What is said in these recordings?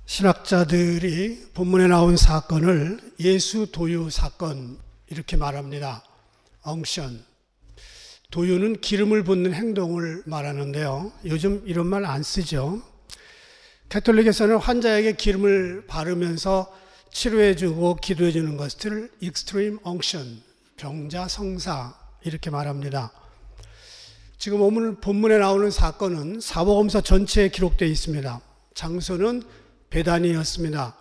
신학자들이 본문에 나온 사건을 예수 도유 사건 이렇게 말합니다. 엉션. 도유는 기름을 붓는 행동을 말하는데요. 요즘 이런 말 안 쓰죠. 가톨릭에서는 환자에게 기름을 바르면서 치료해주고 기도해주는 것을 extreme unction, 병자 성사 이렇게 말합니다. 지금 오늘 본문에 나오는 사건은 사복음서 전체에 기록되어 있습니다. 장소는 베다니였습니다.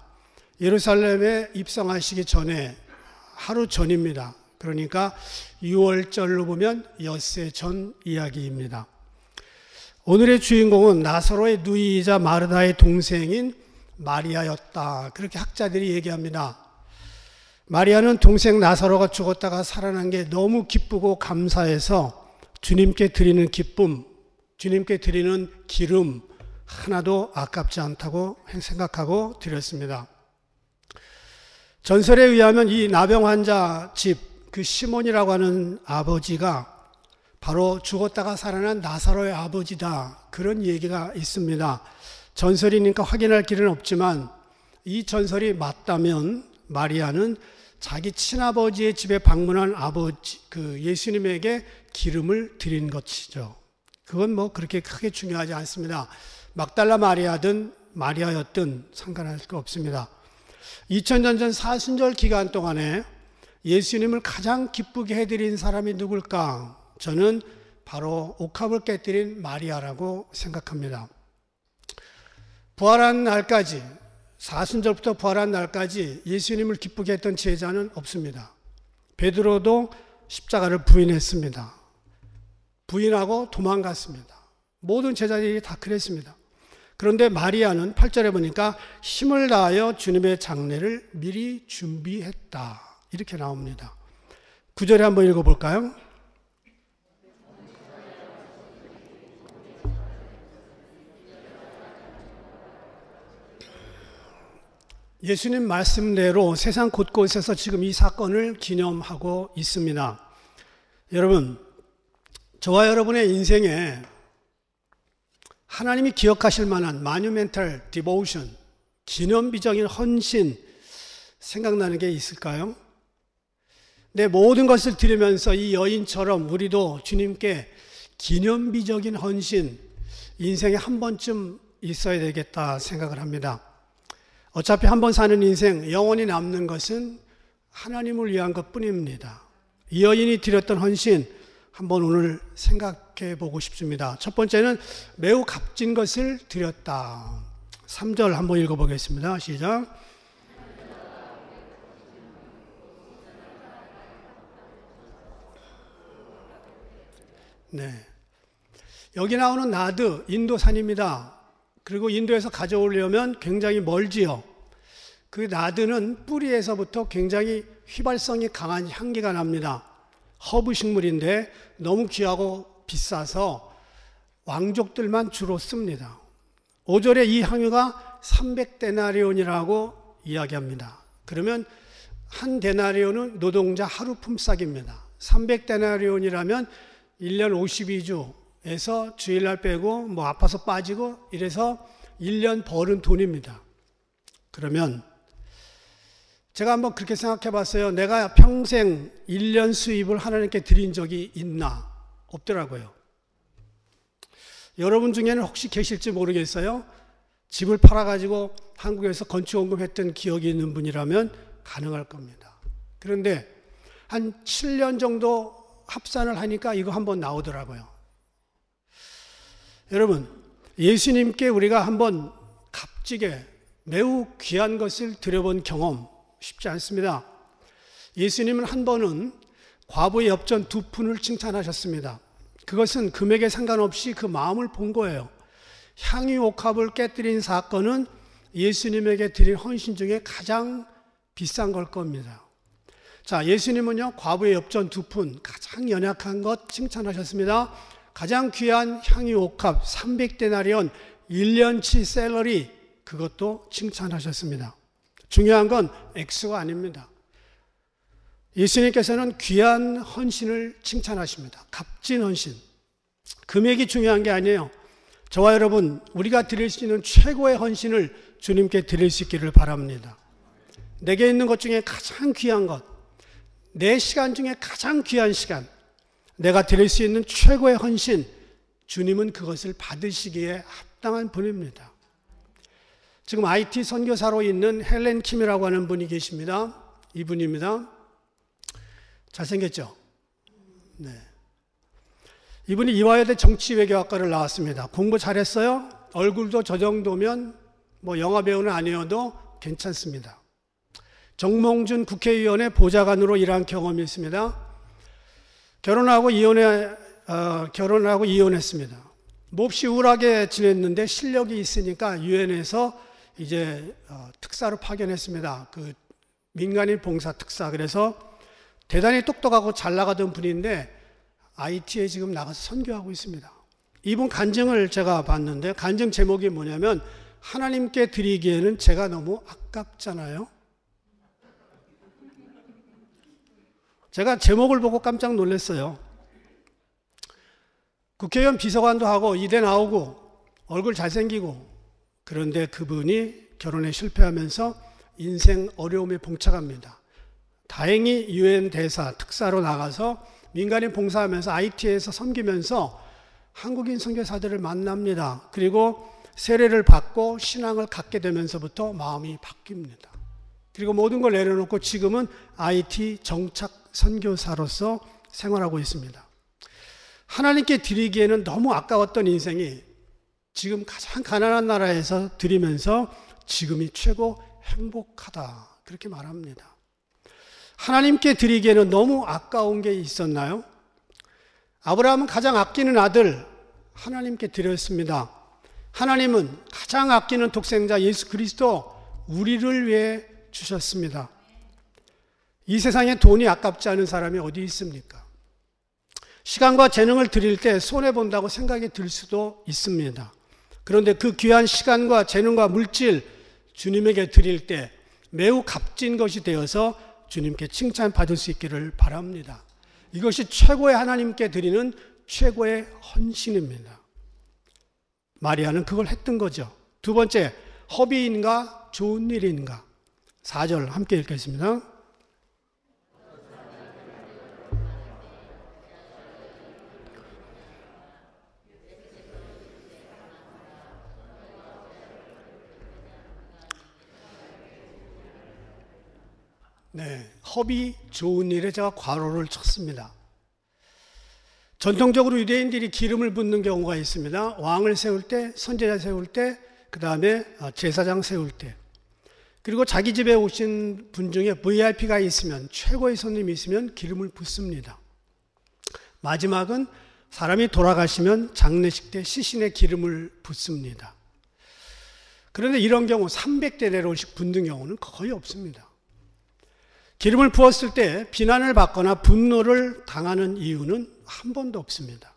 예루살렘에 입성하시기 전에 하루 전입니다. 그러니까 6월절로 보면 엿새 전 이야기입니다. 오늘의 주인공은 나사로의 누이이자 마르다의 동생인 마리아였다. 그렇게 학자들이 얘기합니다. 마리아는 동생 나사로가 죽었다가 살아난 게 너무 기쁘고 감사해서 주님께 드리는 기쁨, 주님께 드리는 기름 하나도 아깝지 않다고 생각하고 드렸습니다. 전설에 의하면 이 나병 환자 집, 그 시몬이라고 하는 아버지가 바로 죽었다가 살아난 나사로의 아버지다. 그런 얘기가 있습니다. 전설이니까 확인할 길은 없지만 이 전설이 맞다면 마리아는 자기 친아버지의 집에 방문한 아버지, 그 예수님에게 기름을 드린 것이죠. 그건 뭐 그렇게 크게 중요하지 않습니다. 막달라 마리아든 마리아였든 상관할 거 없습니다. 2000년 전 사순절 기간 동안에 예수님을 가장 기쁘게 해드린 사람이 누굴까? 저는 바로 옥합을 깨뜨린 마리아라고 생각합니다. 부활한 날까지, 사순절부터 부활한 날까지 예수님을 기쁘게 했던 제자는 없습니다. 베드로도 십자가를 부인했습니다. 부인하고 도망갔습니다. 모든 제자들이 다 그랬습니다. 그런데 마리아는 8절에 보니까 힘을 다하여 주님의 장례를 미리 준비했다. 이렇게 나옵니다. 9절에 한번 읽어볼까요? 예수님 말씀대로 세상 곳곳에서 지금 이 사건을 기념하고 있습니다. 여러분, 저와 여러분의 인생에 하나님이 기억하실 만한 마뉴멘탈 디보션, 기념비적인 헌신 생각나는 게 있을까요? 내 모든 것을 드리면서 이 여인처럼 우리도 주님께 기념비적인 헌신, 인생에 한 번쯤 있어야 되겠다 생각을 합니다. 어차피 한 번 사는 인생, 영원히 남는 것은 하나님을 위한 것뿐입니다. 이 여인이 드렸던 헌신 한번 오늘 생각해 보고 싶습니다. 첫 번째는 매우 값진 것을 드렸다. 3절 한번 읽어보겠습니다. 시작. 네. 여기 나오는 나드, 인도산입니다. 그리고 인도에서 가져오려면 굉장히 멀지요. 그 나드는 뿌리에서부터 굉장히 휘발성이 강한 향기가 납니다. 허브 식물인데 너무 귀하고 비싸서 왕족들만 주로 씁니다. 5절에 이 향유가 300데나리온이라고 이야기합니다. 그러면 한 데나리온은 노동자 하루 품삯입니다. 300데나리온이라면 1년 52주에서 주일날 빼고 뭐 아파서 빠지고 이래서 1년 버는 돈입니다. 그러면 제가 한번 그렇게 생각해 봤어요. 내가 평생 1년 수입을 하나님께 드린 적이 있나? 없더라고요. 여러분 중에는 혹시 계실지 모르겠어요. 집을 팔아가지고 한국에서 건축원금 했던 기억이 있는 분이라면 가능할 겁니다. 그런데 한 7년 정도 합산을 하니까 이거 한번 나오더라고요. 여러분, 예수님께 우리가 한번 값지게 매우 귀한 것을 드려본 경험 쉽지 않습니다. 예수님은 한 번은 과부의 엽전 2푼을 칭찬하셨습니다. 그것은 금액에 상관없이 그 마음을 본 거예요. 향유 옥합을 깨뜨린 사건은 예수님에게 드린 헌신 중에 가장 비싼 걸 겁니다. 자, 예수님은요, 과부의 엽전 2푼, 가장 연약한 것 칭찬하셨습니다. 가장 귀한 향유 옥합 300데나리온 1년치 샐러리, 그것도 칭찬하셨습니다. 중요한 건 액수가 아닙니다. 예수님께서는 귀한 헌신을 칭찬하십니다. 값진 헌신. 금액이 중요한 게 아니에요. 저와 여러분, 우리가 드릴 수 있는 최고의 헌신을 주님께 드릴 수 있기를 바랍니다. 내게 있는 것 중에 가장 귀한 것, 내 시간 중에 가장 귀한 시간, 내가 드릴 수 있는 최고의 헌신, 주님은 그것을 받으시기에 합당한 분입니다. 지금 IT 선교사로 있는 헬렌 킴이라고 하는 분이 계십니다. 이분입니다. 잘생겼죠? 네. 이분이 이화여대 정치외교학과를 나왔습니다. 공부 잘했어요? 얼굴도 저 정도면 뭐 영화배우는 아니어도 괜찮습니다. 정몽준 국회의원의 보좌관으로 일한 경험이 있습니다. 결혼하고 이혼했습니다. 몹시 우울하게 지냈는데 실력이 있으니까 유엔에서 이제 특사로 파견했습니다. 그 민간인 봉사 특사. 그래서 대단히 똑똑하고 잘 나가던 분인데 IT에 지금 나가서 선교하고 있습니다. 이분 간증을 제가 봤는데 간증 제목이 뭐냐면 하나님께 드리기에는 제가 너무 아깝잖아요. 제가 제목을 보고 깜짝 놀랐어요. 국회의원 비서관도 하고 이대 나오고 얼굴 잘생기고, 그런데 그분이 결혼에 실패하면서 인생 어려움에 봉착합니다. 다행히 유엔 대사 특사로 나가서 민간인 봉사하면서 IT에서 섬기면서 한국인 선교사들을 만납니다. 그리고 세례를 받고 신앙을 갖게 되면서부터 마음이 바뀝니다. 그리고 모든 걸 내려놓고 지금은 IT 정착 선교사로서 생활하고 있습니다. 하나님께 드리기에는 너무 아까웠던 인생이 지금 가장 가난한 나라에서 드리면서 지금이 최고 행복하다, 그렇게 말합니다. 하나님께 드리기에는 너무 아까운 게 있었나요? 아브라함은 가장 아끼는 아들 하나님께 드렸습니다. 하나님은 가장 아끼는 독생자 예수 그리스도 우리를 위해 주셨습니다. 이 세상에 돈이 아깝지 않은 사람이 어디 있습니까? 시간과 재능을 드릴 때 손해본다고 생각이 들 수도 있습니다. 그런데 그 귀한 시간과 재능과 물질 주님에게 드릴 때 매우 값진 것이 되어서 주님께 칭찬받을 수 있기를 바랍니다. 이것이 최고의 하나님께 드리는 최고의 헌신입니다. 마리아는 그걸 했던 거죠. 두 번째, 허비인가 좋은 일인가? 4절 함께 읽겠습니다. 네, 허비 좋은 일에 제가 괄호를 쳤습니다. 전통적으로 유대인들이 기름을 붓는 경우가 있습니다. 왕을 세울 때, 선지자 세울 때, 그 다음에 제사장 세울 때, 그리고 자기 집에 오신 분 중에 VIP가 있으면, 최고의 손님이 있으면 기름을 붓습니다. 마지막은 사람이 돌아가시면 장례식 때 시신에 기름을 붓습니다. 그런데 이런 경우 300대 내로씩 붓는 경우는 거의 없습니다. 기름을 부었을 때 비난을 받거나 분노를 당하는 이유는 한 번도 없습니다.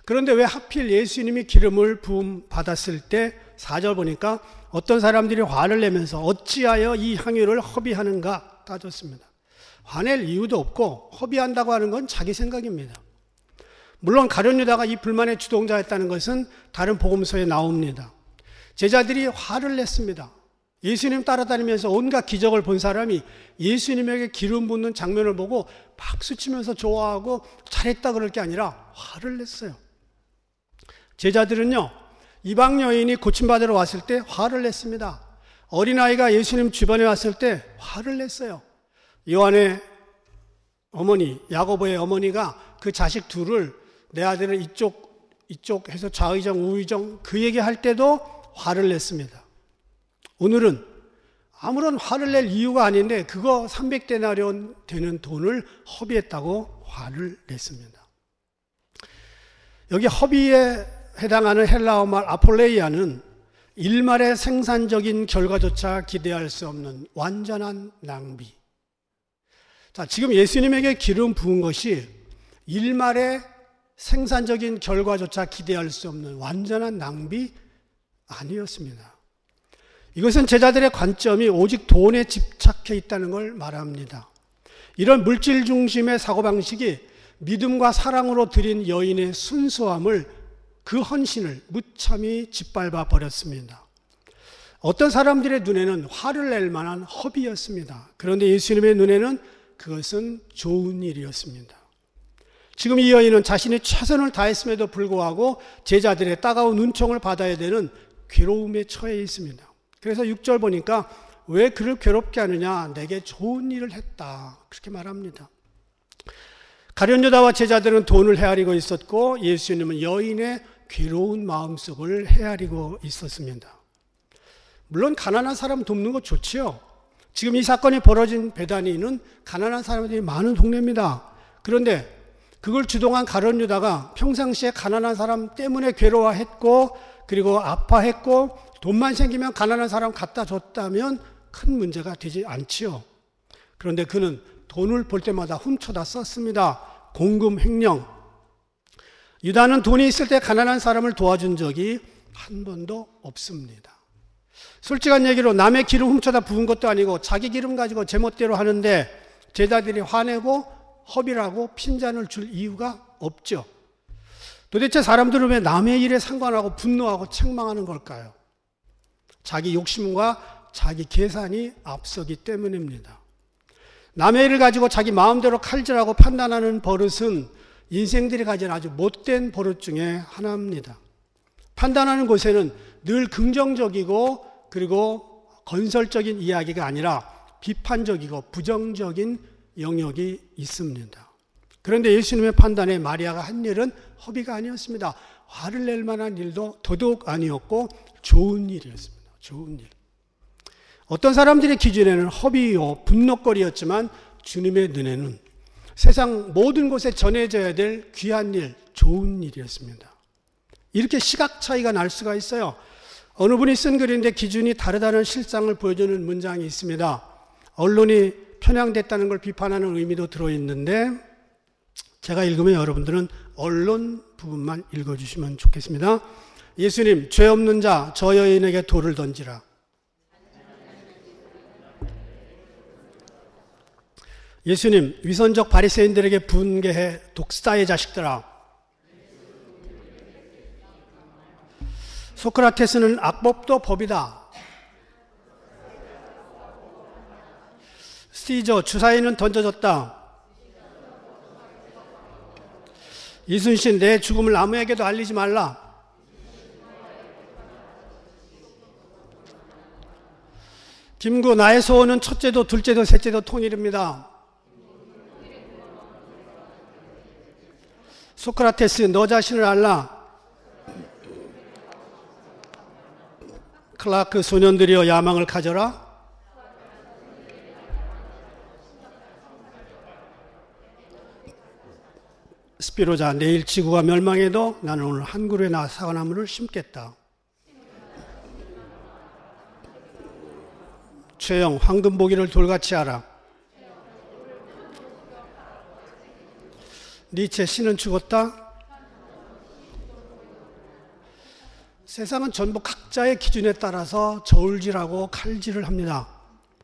그런데 왜 하필 예수님이 기름을 부음 받았을 때 4절 보니까 어떤 사람들이 화를 내면서 어찌하여 이 향유를 허비하는가 따졌습니다. 화낼 이유도 없고 허비한다고 하는 건 자기 생각입니다. 물론 가룟 유다가 이 불만의 주동자였다는 것은 다른 복음서에 나옵니다. 제자들이 화를 냈습니다. 예수님 따라다니면서 온갖 기적을 본 사람이 예수님에게 기름 붓는 장면을 보고 박수치면서 좋아하고 잘했다 그럴 게 아니라 화를 냈어요. 제자들은요, 이방 여인이 고침받으러 왔을 때 화를 냈습니다. 어린아이가 예수님 주변에 왔을 때 화를 냈어요. 요한의 어머니, 야고보의 어머니가 그 자식 둘을, 내 아들을 이쪽 해서 좌의정 우의정 그 얘기할 때도 화를 냈습니다. 오늘은 아무런 화를 낼 이유가 아닌데 그거 300데나리온 되는 돈을 허비했다고 화를 냈습니다. 여기 허비에 해당하는 헬라어 말 아폴레이아는 일말의 생산적인 결과조차 기대할 수 없는 완전한 낭비. 자, 지금 예수님에게 기름 부은 것이 일말의 생산적인 결과조차 기대할 수 없는 완전한 낭비 아니었습니다. 이것은 제자들의 관점이 오직 돈에 집착해 있다는 걸 말합니다. 이런 물질 중심의 사고방식이 믿음과 사랑으로 드린 여인의 순수함을 그 헌신을 무참히 짓밟아 버렸습니다. 어떤 사람들의 눈에는 화를 낼 만한 허비였습니다. 그런데 예수님의 눈에는 그것은 좋은 일이었습니다. 지금 이 여인은 자신이 최선을 다했음에도 불구하고 제자들의 따가운 은총을 받아야 되는 괴로움에 처해 있습니다. 그래서 6절 보니까 왜 그를 괴롭게 하느냐? 내게 좋은 일을 했다. 그렇게 말합니다. 가룟 유다와 제자들은 돈을 헤아리고 있었고 예수님은 여인의 괴로운 마음속을 헤아리고 있었습니다. 물론 가난한 사람 돕는 거 좋지요. 지금 이 사건이 벌어진 베다니는 가난한 사람들이 많은 동네입니다. 그런데 그걸 주동한 가룟 유다가 평상시에 가난한 사람 때문에 괴로워했고 그리고 아파했고 돈만 생기면 가난한 사람 갖다 줬다면 큰 문제가 되지 않지요. 그런데 그는 돈을 볼 때마다 훔쳐다 썼습니다. 공금 횡령. 유다는 돈이 있을 때 가난한 사람을 도와준 적이 한 번도 없습니다. 솔직한 얘기로 남의 기름 훔쳐다 부은 것도 아니고 자기 기름 가지고 제멋대로 하는데 제자들이 화내고 허비라고 핀잔을 줄 이유가 없죠. 도대체 사람들은 왜 남의 일에 상관하고 분노하고 책망하는 걸까요? 자기 욕심과 자기 계산이 앞서기 때문입니다. 남의 일을 가지고 자기 마음대로 칼질하고 판단하는 버릇은 인생들이 가진 아주 못된 버릇 중에 하나입니다. 판단하는 곳에는 늘 긍정적이고 그리고 건설적인 이야기가 아니라 비판적이고 부정적인 영역이 있습니다. 그런데 예수님의 판단에 마리아가 한 일은 허비가 아니었습니다. 화를 낼 만한 일도 더더욱 아니었고 좋은 일이었습니다. 좋은 일. 어떤 사람들의 기준에는 허비요 분노거리였지만 주님의 눈에는 세상 모든 곳에 전해져야 될 귀한 일, 좋은 일이었습니다. 이렇게 시각 차이가 날 수가 있어요. 어느 분이 쓴 글인데 기준이 다르다는 실상을 보여주는 문장이 있습니다. 언론이 편향됐다는 걸 비판하는 의미도 들어있는데 제가 읽으면 여러분들은 언론 부분만 읽어주시면 좋겠습니다. 예수님, 죄 없는 자 저 여인에게 돌을 던지라. 예수님, 위선적 바리새인들에게 분개해 독사의 자식들아. 소크라테스는 악법도 법이다. 시저, 주사위는 던져졌다. 이순신, 내 죽음을 아무에게도 알리지 말라. 김구, 나의 소원은 첫째도 둘째도 셋째도 통일입니다. 소크라테스, 너 자신을 알라. 클라크, 소년들이여 야망을 가져라. 스피노자, 내일 지구가 멸망해도 나는 오늘 한 그루의 사과나무를 심겠다. 최영, 황금 보기를 돌같이 하라. 니체, 신은 죽었다. 세상은 전부 각자의 기준에 따라서 저울질하고 칼질을 합니다.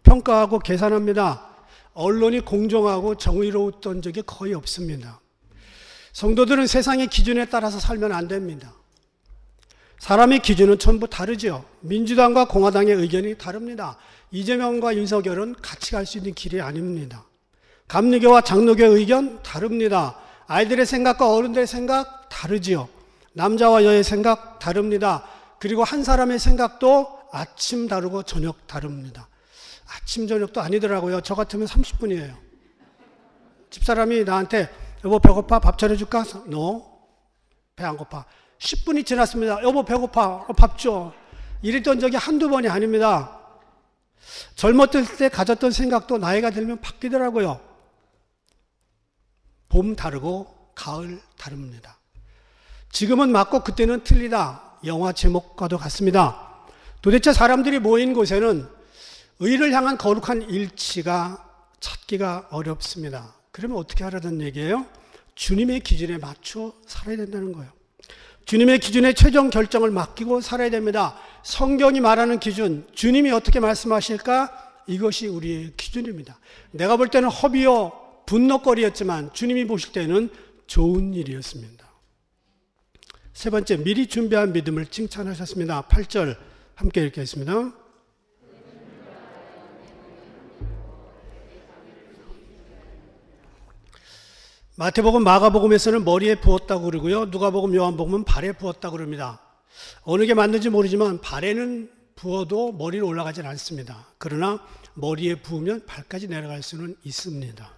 평가하고 계산합니다. 언론이 공정하고 정의로웠던 적이 거의 없습니다. 성도들은 세상의 기준에 따라서 살면 안 됩니다. 사람의 기준은 전부 다르죠. 민주당과 공화당의 의견이 다릅니다. 이재명과 윤석열은 같이 갈 수 있는 길이 아닙니다. 감리교와 장로교의 의견 다릅니다. 아이들의 생각과 어른들의 생각 다르지요. 남자와 여의 생각 다릅니다. 그리고 한 사람의 생각도 아침 다르고 저녁 다릅니다. 아침 저녁도 아니더라고요. 저 같으면 30분이에요. 집사람이 나한테 여보 배고파? 밥 차려줄까? No. 배 안 고파. 10분이 지났습니다. 여보 배고파? 밥 줘. 이랬던 적이 한두 번이 아닙니다. 젊었을 때 가졌던 생각도 나이가 들면 바뀌더라고요. 봄 다르고 가을 다릅니다. 지금은 맞고 그때는 틀리다. 영화 제목과도 같습니다. 도대체 사람들이 모인 곳에는 의를 향한 거룩한 일치가 찾기가 어렵습니다. 그러면 어떻게 하라는 얘기예요? 주님의 기준에 맞춰 살아야 된다는 거예요. 주님의 기준에 최종 결정을 맡기고 살아야 됩니다. 성경이 말하는 기준, 주님이 어떻게 말씀하실까? 이것이 우리의 기준입니다. 내가 볼 때는 허비요, 분노거리였지만 주님이 보실 때는 좋은 일이었습니다. 세 번째, 미리 준비한 믿음을 칭찬하셨습니다. 8절 함께 읽겠습니다. 마태복음, 마가복음에서는 머리에 부었다고 그러고요. 누가복음, 요한복음은 발에 부었다고 그럽니다. 어느 게 맞는지 모르지만 발에는 부어도 머리로 올라가진 않습니다. 그러나 머리에 부으면 발까지 내려갈 수는 있습니다.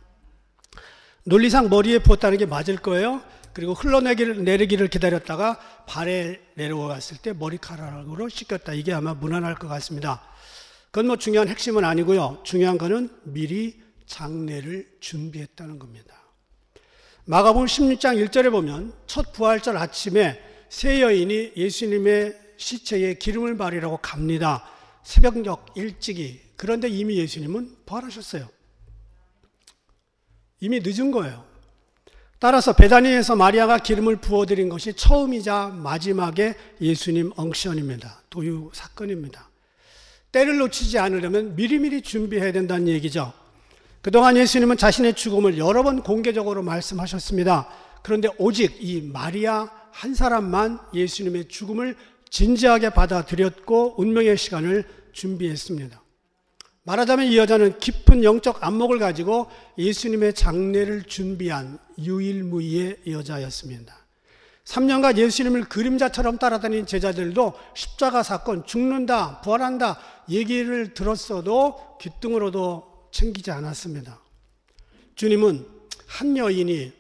논리상 머리에 부었다는 게 맞을 거예요. 그리고 흘러내리기를 기다렸다가 발에 내려갔을 때 머리카락으로 씻겼다. 이게 아마 무난할 것 같습니다. 그건 뭐 중요한 핵심은 아니고요. 중요한 거는 미리 장례를 준비했다는 겁니다. 마가복음 16장 1절에 보면 첫 부활절 아침에 세 여인이 예수님의 시체에 기름을 바르려고 갑니다. 새벽녘 일찍이. 그런데 이미 예수님은 부활하셨어요. 이미 늦은 거예요. 따라서 베다니에서 마리아가 기름을 부어드린 것이 처음이자 마지막의 예수님 엉션입니다. 도유 사건입니다. 때를 놓치지 않으려면 미리미리 준비해야 된다는 얘기죠. 그동안 예수님은 자신의 죽음을 여러 번 공개적으로 말씀하셨습니다. 그런데 오직 이 마리아 한 사람만 예수님의 죽음을 진지하게 받아들였고 운명의 시간을 준비했습니다. 말하자면 이 여자는 깊은 영적 안목을 가지고 예수님의 장례를 준비한 유일무이의 여자였습니다. 3년간 예수님을 그림자처럼 따라다닌 제자들도 십자가 사건, 죽는다, 부활한다 얘기를 들었어도 귓등으로도 챙기지 않았습니다. 주님은 한 여인이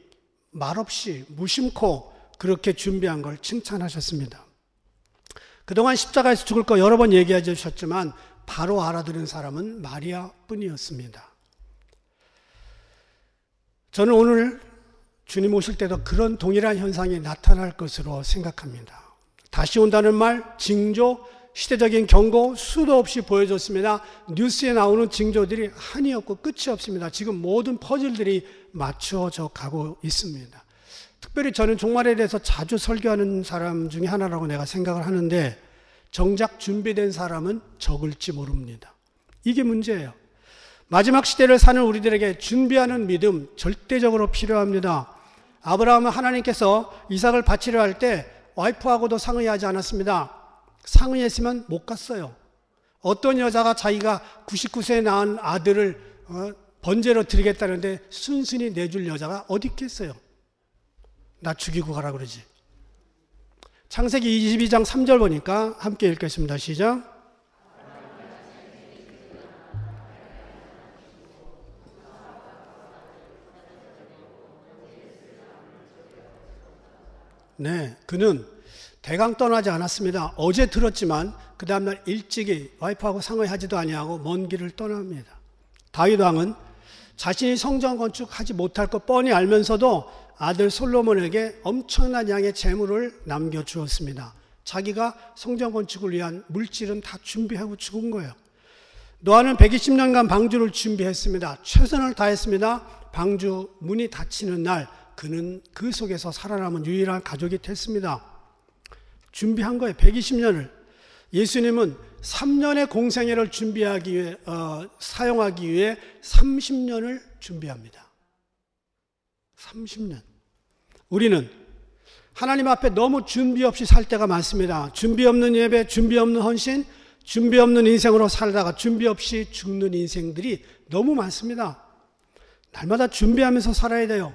말없이 무심코 그렇게 준비한 걸 칭찬하셨습니다. 그동안 십자가에서 죽을 거 여러 번 얘기해 주셨지만 바로 알아들은 사람은 마리아뿐이었습니다. 저는 오늘 주님 오실 때도 그런 동일한 현상이 나타날 것으로 생각합니다. 다시 온다는 말, 징조, 시대적인 경고 수도 없이 보여줬습니다. 뉴스에 나오는 징조들이 한이 없고 끝이 없습니다. 지금 모든 퍼즐들이 맞춰져 가고 있습니다. 특별히 저는 종말에 대해서 자주 설교하는 사람 중에 하나라고 내가 생각을 하는데 정작 준비된 사람은 적을지 모릅니다. 이게 문제예요. 마지막 시대를 사는 우리들에게 준비하는 믿음 절대적으로 필요합니다. 아브라함은 하나님께서 이삭을 바치려 할 때 와이프하고도 상의하지 않았습니다. 상의했으면 못 갔어요. 어떤 여자가 자기가 99세에 낳은 아들을 번제로 드리겠다는데 순순히 내줄 여자가 어디 있겠어요? 나 죽이고 가라 그러지. 창세기 22장 3절 보니까 함께 읽겠습니다. 시작. 네, 그는 대강 떠나지 않았습니다. 어제 들었지만 그 다음날 일찍이 와이프하고 상의하지도 아니하고 먼 길을 떠납니다. 다윗 왕은 자신이 성전 건축하지 못할 것 뻔히 알면서도 아들 솔로몬에게 엄청난 양의 재물을 남겨주었습니다. 자기가 성전 건축을 위한 물질은 다 준비하고 죽은 거예요. 노아는 120년간 방주를 준비했습니다. 최선을 다했습니다. 방주 문이 닫히는 날 그는 그 속에서 살아남은 유일한 가족이 됐습니다. 준비한 거예요. 120년을. 예수님은 3년의 공생애를 준비하기 위해 사용하기 위해 30년을 준비합니다. 30년. 우리는 하나님 앞에 너무 준비 없이 살 때가 많습니다. 준비 없는 예배, 준비 없는 헌신, 준비 없는 인생으로 살다가 준비 없이 죽는 인생들이 너무 많습니다. 날마다 준비하면서 살아야 돼요.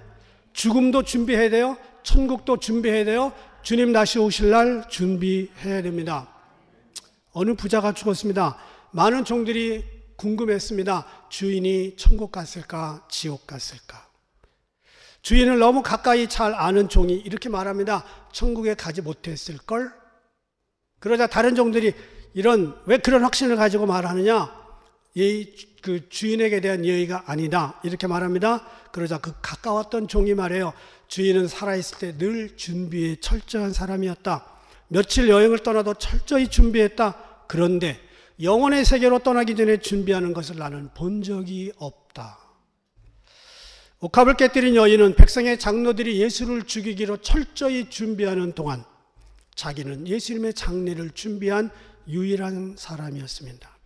죽음도 준비해야 돼요. 천국도 준비해야 돼요. 주님 다시 오실 날 준비해야 됩니다. 어느 부자가 죽었습니다. 많은 종들이 궁금했습니다. 주인이 천국 갔을까, 지옥 갔을까? 주인을 너무 가까이 잘 아는 종이 이렇게 말합니다. 천국에 가지 못했을걸? 그러자 다른 종들이 왜 그런 확신을 가지고 말하느냐? 그 주인에게 대한 예의가 아니다. 이렇게 말합니다. 그러자 그 가까웠던 종이 말해요. 주인은 살아있을 때 늘 준비에 철저한 사람이었다. 며칠 여행을 떠나도 철저히 준비했다. 그런데 영혼의 세계로 떠나기 전에 준비하는 것을 나는 본 적이 없다. 옥합을 깨뜨린 여인은 백성의 장로들이 예수를 죽이기로 철저히 준비하는 동안 자기는 예수님의 장례를 준비한 유일한 사람이었습니다.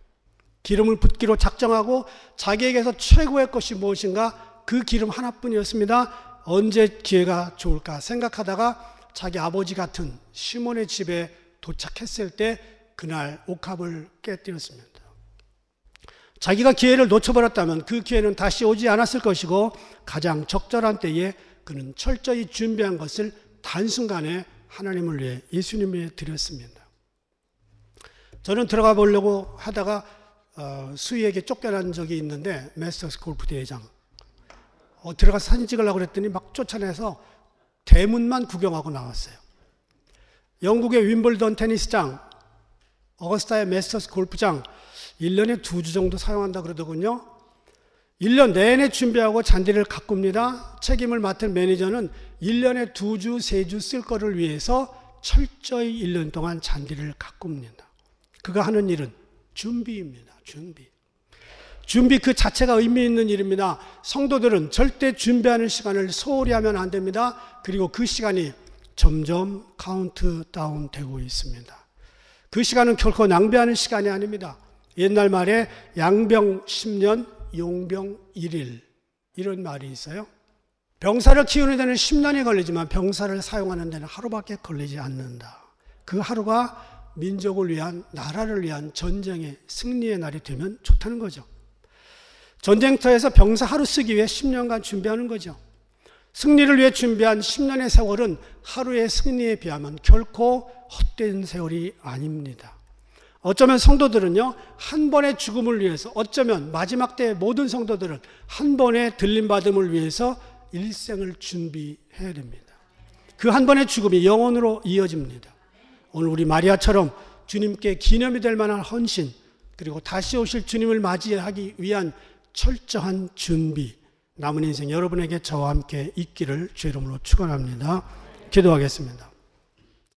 기름을 붓기로 작정하고 자기에게서 최고의 것이 무엇인가 그 기름 하나뿐이었습니다. 언제 기회가 좋을까 생각하다가 자기 아버지 같은 시몬의 집에 도착했을 때 그날 옥합을 깨뜨렸습니다. 자기가 기회를 놓쳐버렸다면 그 기회는 다시 오지 않았을 것이고 가장 적절한 때에 그는 철저히 준비한 것을 단순간에 하나님을 위해 예수님을 위해 드렸습니다. 저는 들어가 보려고 하다가 수희에게 쫓겨난 적이 있는데 메스터스 골프 대회장 들어가서 사진 찍으려고 그랬더니 막 쫓아내서 대문만 구경하고 나왔어요. 영국의 윈블던 테니스장, 어거스타의 메스터스 골프장 1년에 2주 정도 사용한다 그러더군요. 1년 내내 준비하고 잔디를 가꿉니다. 책임을 맡은 매니저는 1년에 2주, 3주 쓸 거를 위해서 철저히 1년 동안 잔디를 가꿉니다. 그가 하는 일은 준비입니다. 준비 그 자체가 의미 있는 일입니다. 성도들은 절대 준비하는 시간을 소홀히 하면 안 됩니다. 그리고 그 시간이 점점 카운트다운 되고 있습니다. 그 시간은 결코 낭비하는 시간이 아닙니다. 옛날 말에 양병 10년, 용병 1일 이런 말이 있어요. 병사를 키우는 데는 10년이 걸리지만 병사를 사용하는 데는 하루밖에 걸리지 않는다. 그 하루가 민족을 위한, 나라를 위한 전쟁의 승리의 날이 되면 좋다는 거죠. 전쟁터에서 병사 하루 쓰기 위해 10년간 준비하는 거죠. 승리를 위해 준비한 10년의 세월은 하루의 승리에 비하면 결코 헛된 세월이 아닙니다. 어쩌면 성도들은요, 한 번의 죽음을 위해서, 어쩌면 마지막 때의 모든 성도들은 한 번의 들림받음을 위해서 일생을 준비해야 됩니다. 그 한 번의 죽음이 영원으로 이어집니다. 오늘 우리 마리아처럼 주님께 기념이 될 만한 헌신, 그리고 다시 오실 주님을 맞이하기 위한 철저한 준비, 남은 인생 여러분에게 저와 함께 있기를 주의 이름으로 축원합니다. 기도하겠습니다.